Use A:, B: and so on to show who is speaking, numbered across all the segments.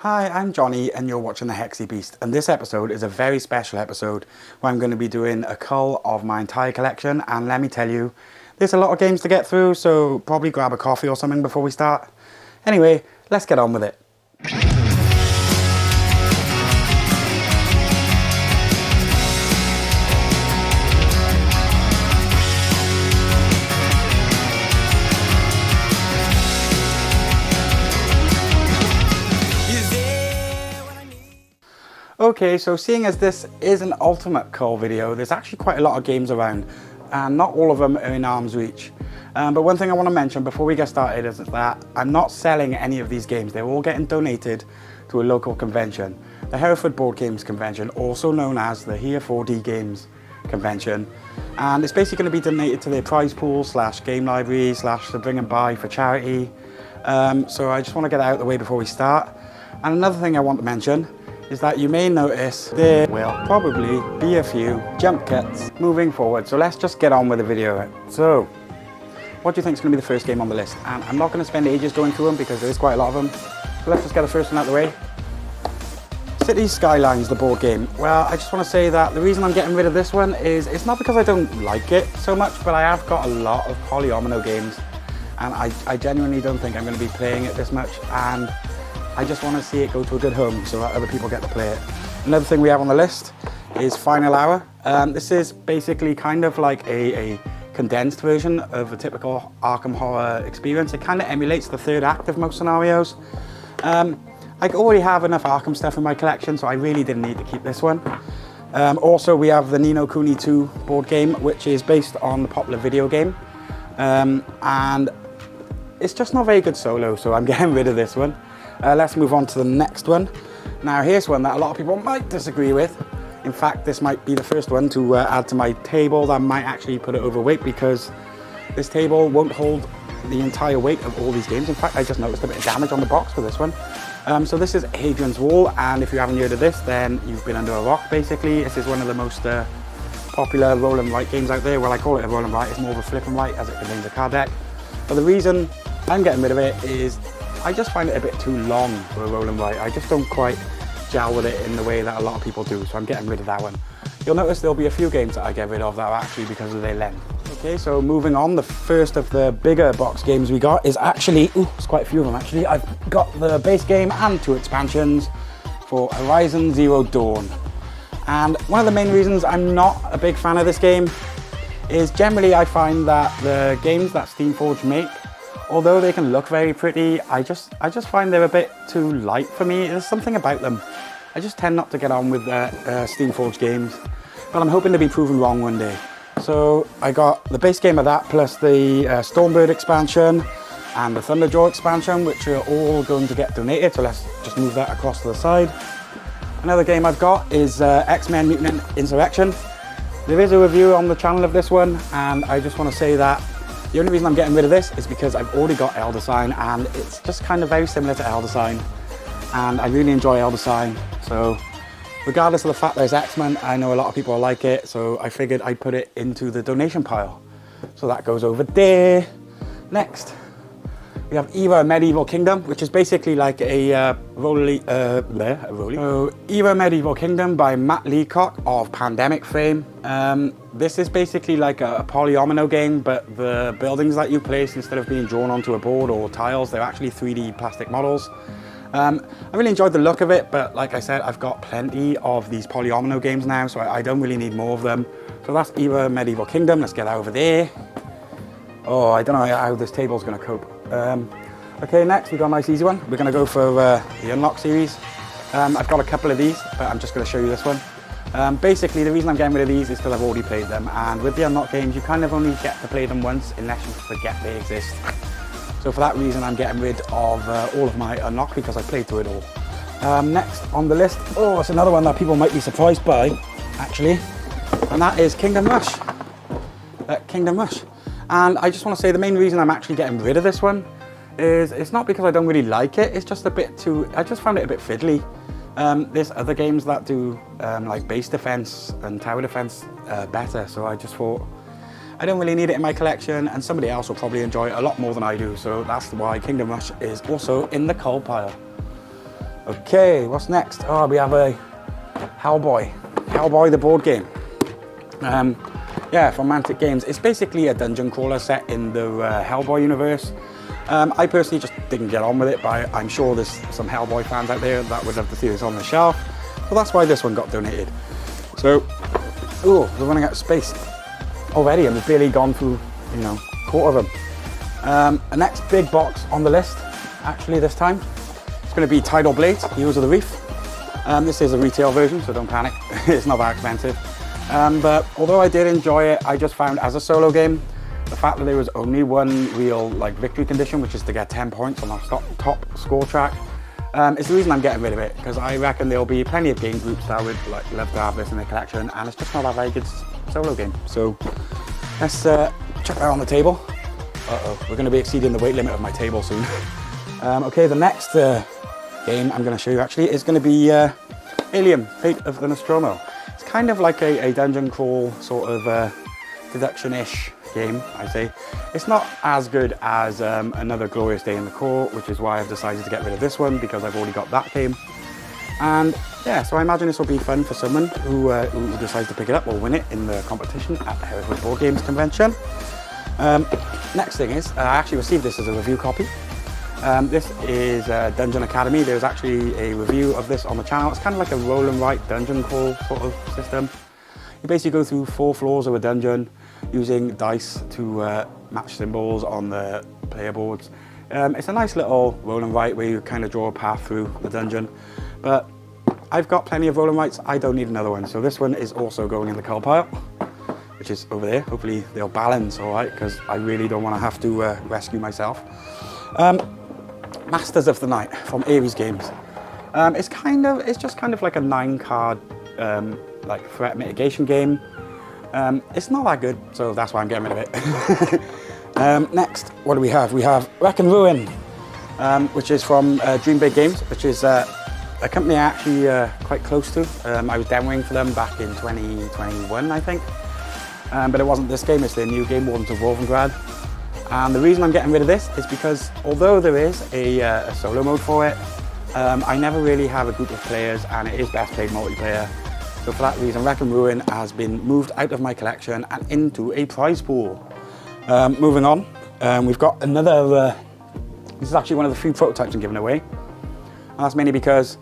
A: Hi, I'm Johnny and you're watching the Hexy Beast, and this episode is a very special episode where I'm going to be doing a cull of my entire collection. And let me tell you, there's a lot of games to get through, so probably grab a coffee or something before we start. Anyway, let's get on with it. Okay, so seeing as this is an ultimate cull video, there's actually quite a lot of games around, and not all of them are in arm's reach. But one thing I want to mention before we get started is that I'm not selling any of these games. They're all getting donated to a local convention, the Hereford Board Games Convention, also known as the Here 4D Games Convention. And it's basically going to be donated to their prize pool / game library / to bring and buy for charity. So I just want to get it out of the way before we start. And another thing I want to mention is that you may notice there will probably be a few jump cuts moving forward. So let's just get on with the video. So, what do you think is going to be the first game on the list? And I'm not going to spend ages going through them because there is quite a lot of them. So let's just get the first one out of the way. Cities Skylines, the board game. Well, I just want to say that the reason I'm getting rid of this one is it's not because I don't like it so much, but I have got a lot of polyomino games, and I genuinely don't think I'm going to be playing it this much, and I just want to see it go to a good home so that other people get to play it. Another thing we have on the list is Final Hour. This is basically kind of like a condensed version of a typical Arkham Horror experience. It kind of emulates the third act of most scenarios. I already have enough Arkham stuff in my collection, so I really didn't need to keep this one. Also, we have the Ni no Kuni 2 board game, which is based on the popular video game. And it's just not very good solo, so I'm getting rid of this one. Let's move on to the next one. Now here's one that a lot of people might disagree with. In fact, this might be the first one to add to my table that might actually put it overweight, because this table won't hold the entire weight of all these games. In fact, I just noticed a bit of damage on the box for this one. So this is Hadrian's Wall, and if you haven't heard of this, then you've been under a rock basically. This is one of the most popular roll and write games out there. Well, I call it a roll and write, it's more of a flip and write as it contains a card deck. But the reason I'm getting rid of it is I just find it a bit too long for a roll and write. I just don't quite gel with it in the way that a lot of people do, so I'm getting rid of that one. You'll notice there'll be a few games that I get rid of that are actually because of their length. Okay, so moving on, the first of the bigger box games we got is actually, there's quite a few of them actually. I've got the base game and 2 expansions for Horizon Zero Dawn. And one of the main reasons I'm not a big fan of this game is generally I find that the games that Steamforged make, although they can look very pretty, I just find they're a bit too light for me. There's something about them. I just tend not to get on with Steamforged games, but I'm hoping to be proven wrong one day. So I got the base game of that, plus the Stormbird expansion and the Thunderjaw expansion, which are all going to get donated, so let's just move that across to the side. Another game I've got is X-Men Mutant Insurrection. There is a review on the channel of this one, and I just want to say that the only reason I'm getting rid of this is because I've already got Elder Sign, and it's just kind of very similar to Elder Sign, and I really enjoy Elder Sign. So regardless of the fact there's X-Men, I know a lot of people like it, so I figured I'd put it into the donation pile. So that goes over there. Next, we have Era Medieval Kingdom, which is basically like a Era Medieval Kingdom by Matt Leacock of Pandemic fame. This is basically like a polyomino game, but the buildings that you place, instead of being drawn onto a board or tiles, they're actually 3D plastic models. I really enjoyed the look of it, but like I said, I've got plenty of these polyomino games now, so I don't really need more of them. So that's Era Medieval Kingdom. Let's get that over there. Oh, I don't know how this table's going to cope. Okay, next we've got a nice easy one. We're going to go for the Unlock series. I've got a couple of these, but I'm just going to show you this one. Basically, the reason I'm getting rid of these is because I've already played them, and with the Unlock games, you kind of only get to play them once unless you forget they exist. So for that reason, I'm getting rid of all of my Unlock because I played through it all. Next on the list, it's another one that people might be surprised by, actually, and that is Kingdom Rush. Kingdom Rush. And I just want to say the main reason I'm actually getting rid of this one is it's not because I don't really like it, it's just a bit too, I just found it a bit fiddly. There's other games that do like base defense and tower defense better, so I just thought I don't really need it in my collection, and somebody else will probably enjoy it a lot more than I do, so that's why Kingdom Rush is also in the cull pile. Okay, what's next? Oh, we have a Hellboy. Hellboy, the board game. Yeah, from Mantic Games. It's basically a dungeon crawler set in the Hellboy universe. I personally just didn't get on with it, but I'm sure there's some Hellboy fans out there that would love to see this on the shelf. So that's why this one got donated. So, oh, we're running out of space already, and we've barely gone through, you know, a quarter of them. The next big box on the list, actually this time, it's going to be Tidal Blades, Heroes of the Reef. This is a retail version, so don't panic. It's not that expensive. But although I did enjoy it, I just found as a solo game, the fact that there was only one real victory condition, which is to get 10 points on the top score track, is the reason I'm getting rid of it, because I reckon there'll be plenty of game groups that would love to have this in their collection, and it's just not a very good solo game. So let's chuck that on the table. Uh-oh, we're going to be exceeding the weight limit of my table soon. Okay, the next game I'm going to show you actually is going to be Alien, Fate of the Nostromo. It's kind of like a dungeon crawl sort of deduction-ish game, I'd say. It's not as good as another Glorious Day in the Court, which is why I've decided to get rid of this one, because I've already got that game. And yeah, so I imagine this will be fun for someone who decides to pick it up or win it in the competition at the Hereford Board Games Convention. Next thing is, I actually received this as a review copy. This is Dungeon Academy. There's actually a review of this on the channel. It's kind of like a roll and write dungeon crawl sort of system. You basically go through 4 floors of a dungeon using dice to match symbols on the player boards. It's a nice little roll and write where you kind of draw a path through the dungeon. But I've got plenty of roll and writes. I don't need another one. So this one is also going in the Cull pile, which is over there. Hopefully they'll balance all right, because I really don't want to have to rescue myself. Masters of the Night from Ares Games. It's just kind of like a 9-card threat mitigation game. It's not that good, so that's why I'm getting rid of it. Next, what do we have? We have Wreck and Ruin, which is from Dream Big Games, which is a company I actually quite close to. I was demoing for them back in 2021, I think. But it wasn't this game, it's their new game, Wardens of Wolvengrad. And the reason I'm getting rid of this is because although there is a solo mode for it, I never really have a group of players, and it is best played multiplayer. So for that reason, Wreck and Ruin has been moved out of my collection and into a prize pool. Moving on, we've got another, this is actually one of the few prototypes I'm giving away. And that's mainly because,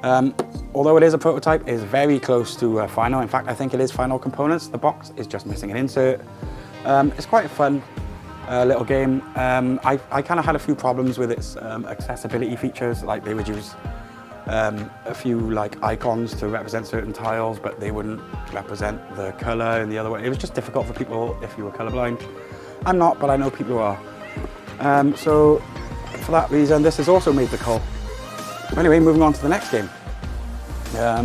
A: although it is a prototype, it is very close to final. In fact, I think it is final components. The box is just missing an insert. It's quite a fun little game. I kind of had a few problems with its accessibility features, like they would use a few icons to represent certain tiles, but they wouldn't represent the color in the other way. It was just difficult for people if you were colorblind. I'm not, but I know people who are. So for that reason, this has also made the Cull. Anyway, moving on to the next game.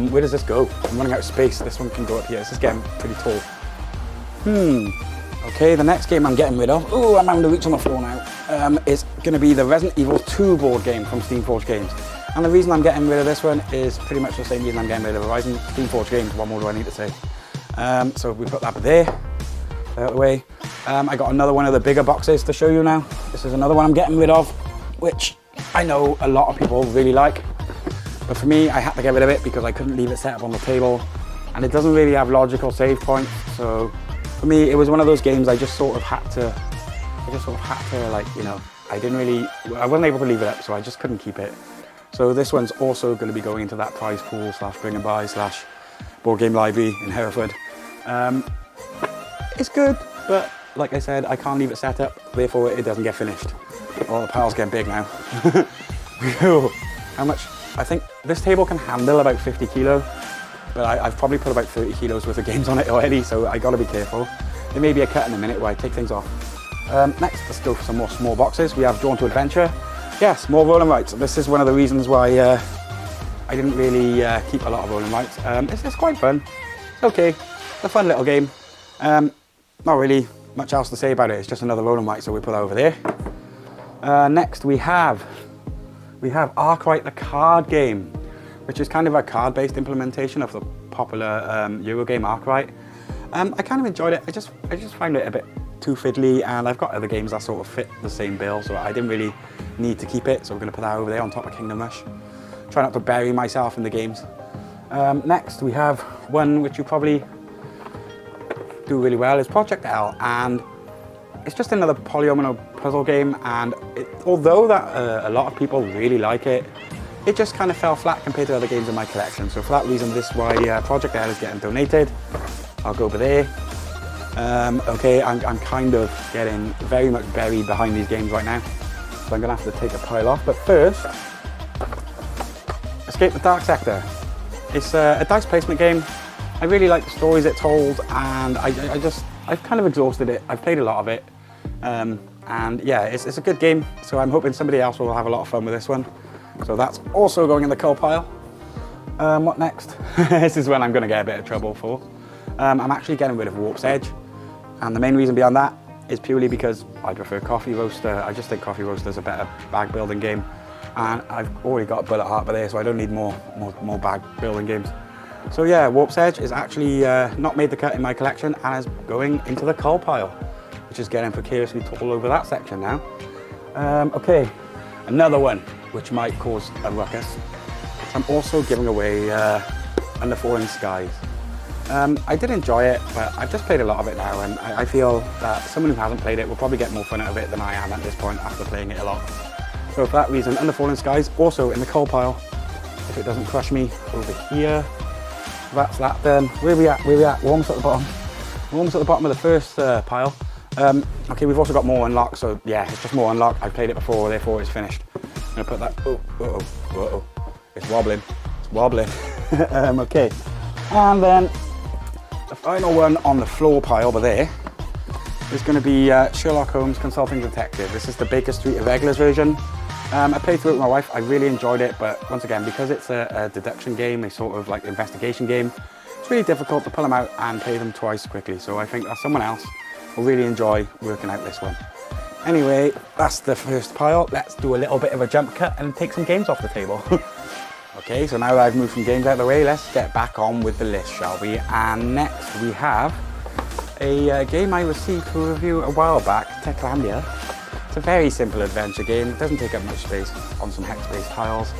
A: Where does this go? I'm running out of space. This one can go up here. This is getting pretty tall. Okay, the next game I'm getting rid of, oh, I'm having to reach on the floor now, is going to be the Resident Evil 2 board game from Steamforged Games. And the reason I'm getting rid of this one is pretty much the same reason I'm getting rid of Horizon. Steamforged Games, what more do I need to say? So we put that there, out of the way. I got another one of the bigger boxes to show you now. This is another one I'm getting rid of, which I know a lot of people really like. But for me, I had to get rid of it because I couldn't leave it set up on the table. And it doesn't really have logical save points, so for me, it was one of those games I just sort of had to, I wasn't able to leave it up, so I just couldn't keep it. So this one's also going to be going into that prize pool / bring and buy / board game library in Hereford. It's good, but like I said, I can't leave it set up, therefore it doesn't get finished. Oh, the pile's getting big now. How much? I think this table can handle about 50 kilo. But I've probably put about 30 kilos worth of games on it already, so I gotta be careful. There may be a cut in a minute where I take things off. Next, let's go for some more small boxes. We have Drawn to Adventure. Yes, more roll and writes. This is one of the reasons why I didn't really keep a lot of roll and writes. It's quite fun. It's okay. It's a fun little game. Not really much else to say about it. It's just another roll and write, so we put that over there. Next, we have Arkwright the card game, which is kind of a card-based implementation of the popular Eurogame Arkwright. I kind of enjoyed it. I just find it a bit too fiddly, and I've got other games that sort of fit the same bill, so I didn't really need to keep it, so we're going to put that over there on top of Kingdom Rush. try not to bury myself in the games. Next, we have one which you probably do really well, is Project L, and it's just another polyomino puzzle game, and although that a lot of people really like it, it just kind of fell flat compared to other games in my collection. So for that reason, this is why Project L is getting donated. I'll go over there. Okay, I'm kind of getting very much buried behind these games right now, so I'm gonna have to take a pile off. But first, Escape the Dark Sector. It's a dice placement game. I really like the stories it told, and I've kind of exhausted it. I've played a lot of it, and yeah, it's a good game. So I'm hoping somebody else will have a lot of fun with this one. So that's also going in the Cull pile. What next? This is when I'm going to get a bit of trouble for. I'm actually getting rid of Warp's Edge, and the main reason behind that is purely because I prefer Coffee Roaster. I just think Coffee Roaster is a better bag building game, and I've already got Bullet Harper there, so I don't need more bag building games. So yeah, Warp's Edge is actually not made the cut in my collection and is going into the Cull pile, which is getting precariously tall over that section now. Okay, another one which might cause a ruckus. So I'm also giving away Under Falling Skies. I did enjoy it, but I've just played a lot of it now, and I feel that someone who hasn't played it will probably get more fun out of it than I am at this point after playing it a lot. So for that reason, Under Falling Skies also in the Cull pile, if it doesn't crush me over here. That's that done. Where we at? We're almost at the bottom. We're almost at the bottom of the first pile. Okay, we've also got more unlocked, so yeah, it's just more unlocked. I've played it before, therefore it's finished. I'm gonna put that, it's wobbling, okay. And then the final one on the floor pile over there is gonna be Sherlock Holmes Consulting Detective. This is the Baker Street Irregulars version. I played through it with my wife. I really enjoyed it, but once again, because it's a deduction game, a sort of like investigation game, it's really difficult to pull them out and play them twice quickly. So I think that someone else will really enjoy working out this one. Anyway, that's the first pile. Let's do a little bit of a jump cut and take some games off the table. Okay, so now that I've moved some games out of the way, let's get back on with the list, shall we? And next we have a game I received for review a while back, Techlandia. It's a very simple adventure game. It doesn't take up much space on some hex-based tiles.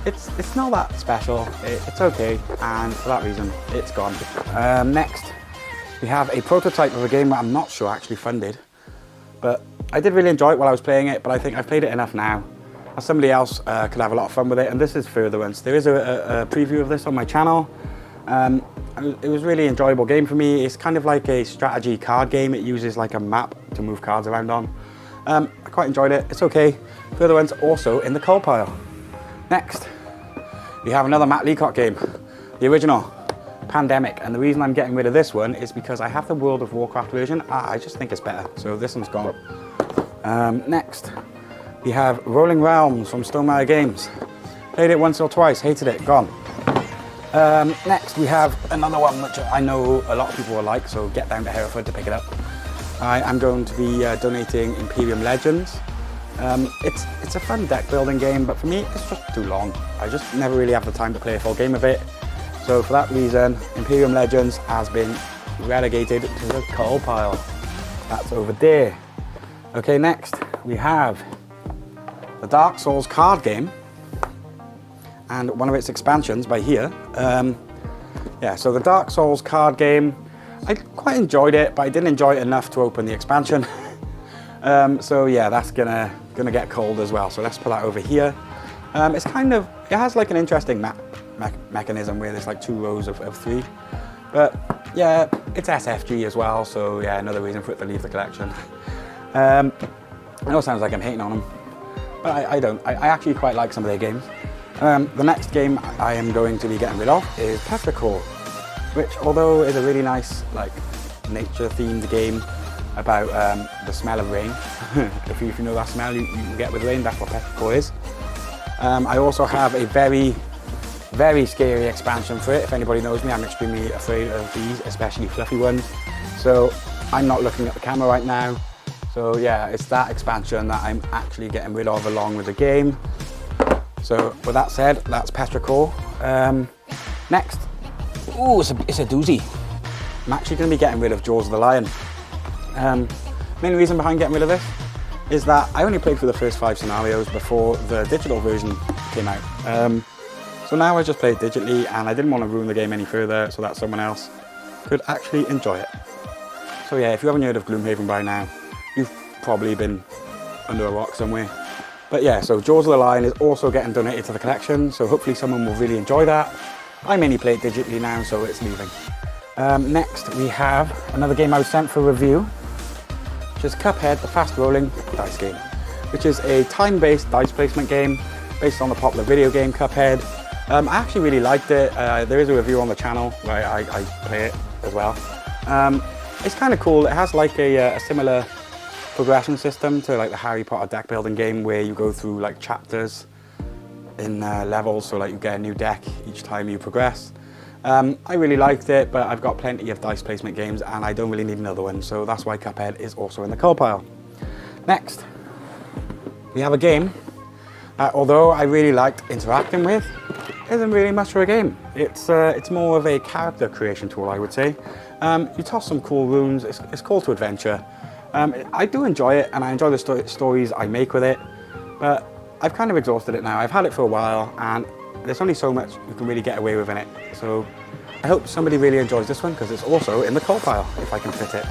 A: It's not that special. It's okay, and for that reason, it's gone. Next, we have a prototype of a game that I'm not sure actually funded, but I did really enjoy it while I was playing it, but I think I've played it enough now. Somebody else could have a lot of fun with it, and this is Furtherance. There is a preview of this on my channel. It was a really enjoyable game for me. It's kind of like a strategy card game. It uses like a map to move cards around on. I quite enjoyed it. It's okay. Furtherance also in the Cull pile. Next, we have another Matt Leacock game, the original, Pandemic. And the reason I'm getting rid of this one is because I have the World of Warcraft version. I just think it's better. So this one's gone. Next, we have Rolling Realms from Stonemaier Games. Played it once or twice, hated it, gone. Next we have another one which I know a lot of people will like, so get down to Hereford to pick it up. I am going to be donating Imperium Legends. It's a fun deck building game, but for me it's just too long. I just never really have the time to play a full game of it. So for that reason, Imperium Legends has been relegated to the Cull pile. That's over there. Okay, next we have the Dark Souls card game and one of its expansions by here. Yeah, so the Dark Souls card game, I quite enjoyed it, but I didn't enjoy it enough to open the expansion. So yeah, that's gonna get cold as well. So let's put that over here. It's kind of, it has like an interesting mechanism where there's like 2 rows of 3. But yeah, it's SFG as well, so yeah, another reason for it to leave the collection. I know it sounds like I'm hating on them, but I don't. I actually quite like some of their games. The next game I am going to be getting rid of is Petrichor, which although is a really nice like nature-themed game about the smell of rain. if you know that smell you get with rain, that's what Petrichor is. I also have a very, very scary expansion for it. If anybody knows me, I'm extremely afraid of these, especially fluffy ones. So I'm not looking at the camera right now. So yeah, it's that expansion that I'm actually getting rid of along with the game. So with that said, that's Petrichor. Next, ooh, it's a doozy. I'm actually going to be getting rid of Jaws of the Lion. Main reason behind getting rid of this is that I only played through the first 5 scenarios before the digital version came out. So now I just play it digitally, and I didn't want to ruin the game any further so that someone else could actually enjoy it. So yeah, if you haven't heard of Gloomhaven by now, you've probably been under a rock somewhere. But yeah, so Jaws of the Lion is also getting donated to the collection, so hopefully someone will really enjoy that. I mainly play it digitally now, so it's leaving. Next, we have another game I was sent for review, which is Cuphead, the fast-rolling dice game, which is a time-based dice placement game based on the popular video game Cuphead. I actually really liked it. There is a review on the channel where I play it as well. It's kind of cool. It has like a similar progression system to like the Harry Potter deck building game, where you go through like chapters in levels, so like you get a new deck each time you progress. I really liked it, but I've got plenty of dice placement games and I don't really need another one, so that's why Cuphead is also in the Cull pile. Next, we have a game that, although I really liked interacting with, isn't really much for a game. It's more of a character creation tool, I would say. You toss some cool runes. It's called to adventure. I do enjoy it, and I enjoy the stories I make with it, but I've kind of exhausted it now. I've had it for a while, and there's only so much you can really get away with in it. So I hope somebody really enjoys this one, because it's also in the Cull pile, if I can fit it.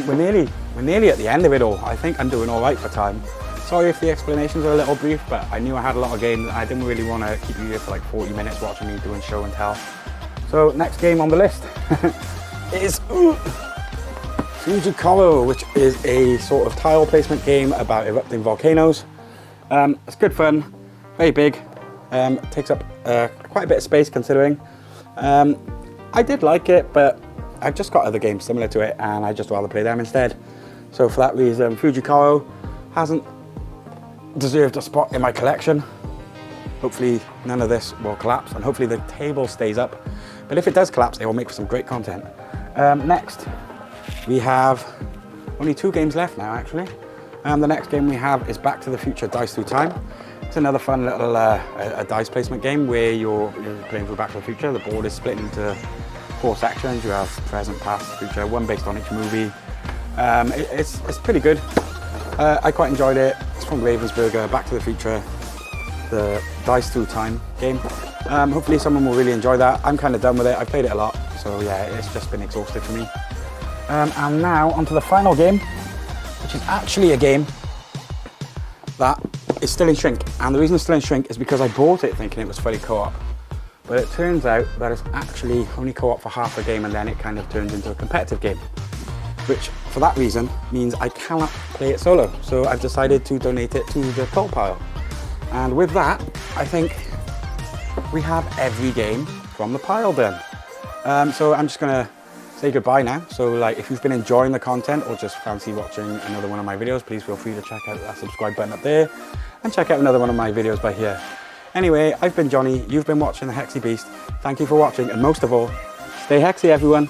A: We're nearly at the end of it all. I think I'm doing all right for time. Sorry if the explanations are a little brief, but I knew I had a lot of games, and I didn't really want to keep you here for like 40 minutes watching me doing show and tell. So next game on the list is Cull, which is a sort of tile placement game about erupting volcanoes. It's good fun, very big, takes up quite a bit of space considering. I did like it, but I've just got other games similar to it, and I'd just rather play them instead. So for that reason, Cull hasn't deserved a spot in my collection. Hopefully none of this will collapse, and hopefully the table stays up. But if it does collapse, it will make for some great content. Next, we have only 2 games left now, actually. The next game we have is Back to the Future Dice Through Time. It's another fun little a dice placement game where you're playing through Back to the Future. The board is split into 4 sections. You have present, past, future, one based on each movie. It's pretty good. I quite enjoyed it. It's from Ravensburger, Back to the Future, the Dice Through Time game. Hopefully someone will really enjoy that. I'm kind of done with it. I played it a lot, so yeah, it's just been exhausted for me. And now onto the final game, which is actually a game that is still in shrink. And the reason it's still in shrink is because I bought it thinking it was fully co-op. But it turns out that it's actually only co-op for half the game, and then it kind of turns into a competitive game, which for that reason means I cannot play it solo. So I've decided to donate it to the Cull pile. And with that, I think we have every game from the pile done. So I'm just gonna say goodbye now. So like, if you've been enjoying the content or just fancy watching another one of my videos, please feel free to check out that subscribe button up there and check out another one of my videos by here. Anyway, I've been Johnny, you've been watching the Hexy Beast. Thank you for watching, and most of all, stay Hexy everyone.